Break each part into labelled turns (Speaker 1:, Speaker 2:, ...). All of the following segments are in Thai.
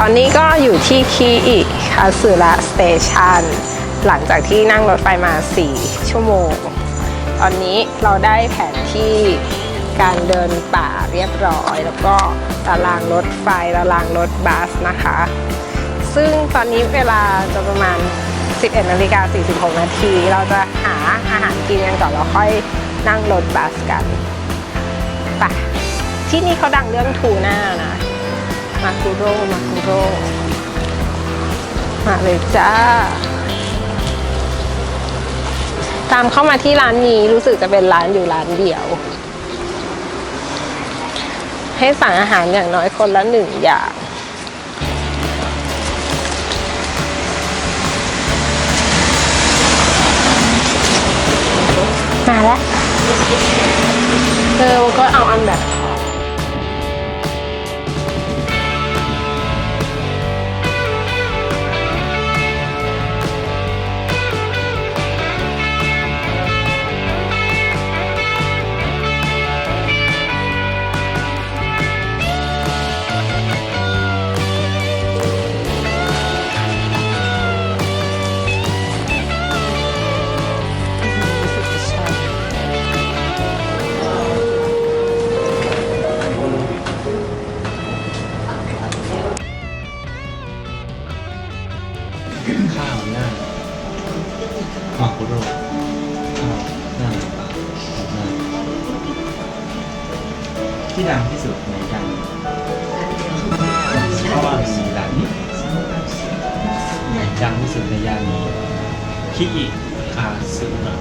Speaker 1: ตอนนี้ก็อยู่ที่คีอิคาสึระสเตชันหลังจากที่นั่งรถไฟมา4 ชั่วโมงตอนนี้เราได้แผนที่การเดินป่าเรียบร้อยแล้วก็ตารางรถไฟตารางรถบัสนะคะซึ่งตอนนี้เวลาจะประมาณ 11:46 นาทีเราจะหาอาหารกินกันก่อนแล้วค่อยนั่งรถบัสกันไปที่นี่เขาดังเรื่องทูน่านะมาคุโร่มาเลยจ้าตามเข้ามาที่ร้านนี้รู้สึกจะเป็นร้านอยู่ร้านเดียวให้สั่งอาหารอย่างน้อยคนละ1 อย่างมาแล้วก็เอาอันแบบ
Speaker 2: ข้าวหน้ามาคุโร่ข้าวหน้าที่ดังที่สุดในย่านนี้เพราะว่ามีร้านนี้ดังที่สุดในย่านนี้คิอิคาสึระ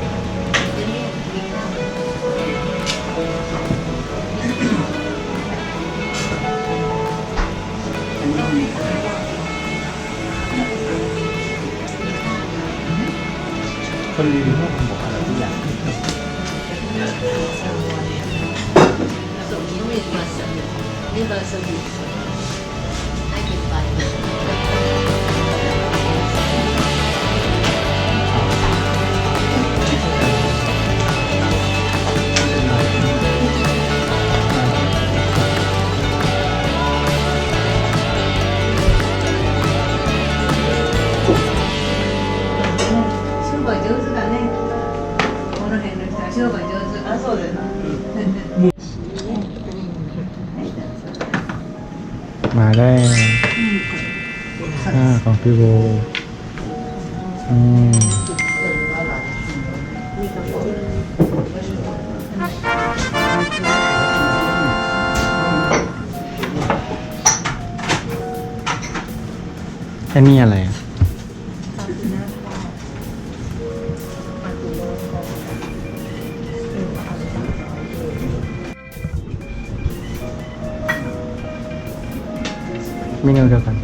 Speaker 2: คนรีวิวเขาบอกอะไรทุกอย่างมาได้ของพี่โบอันนี้อะไรอ่ะเมนูเดียวกัน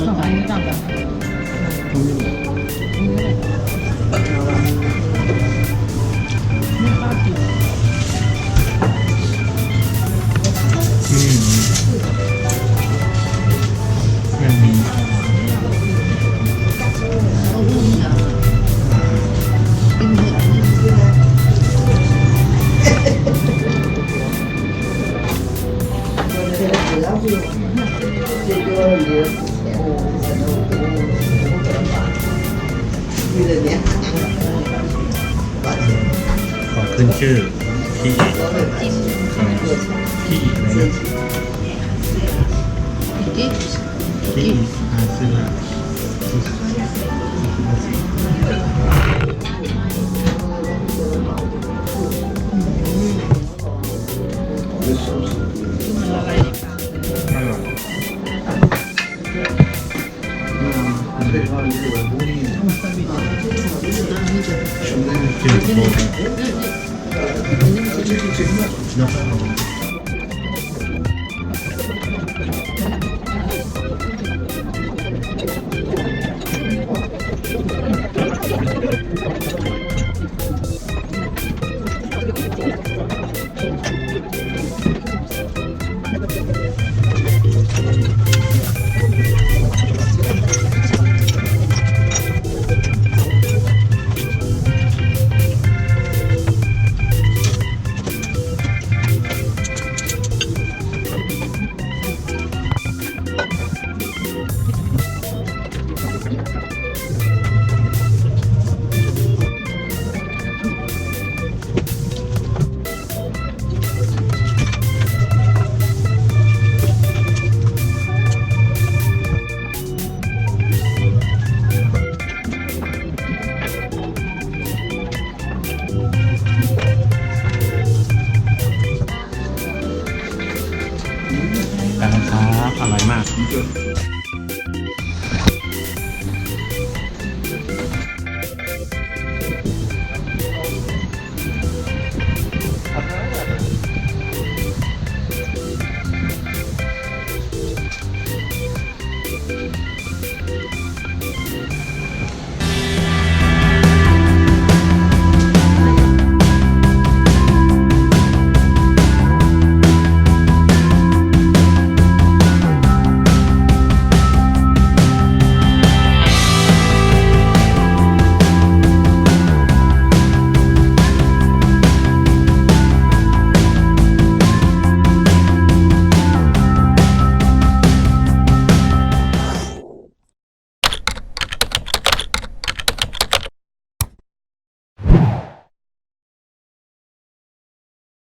Speaker 3: สองอันนี้ต่างกันไม่กล้ากิน
Speaker 2: ยังมีของขึ้นชื่อที่ที่อะไรนะที่อาซึระอร่อยจืดโบน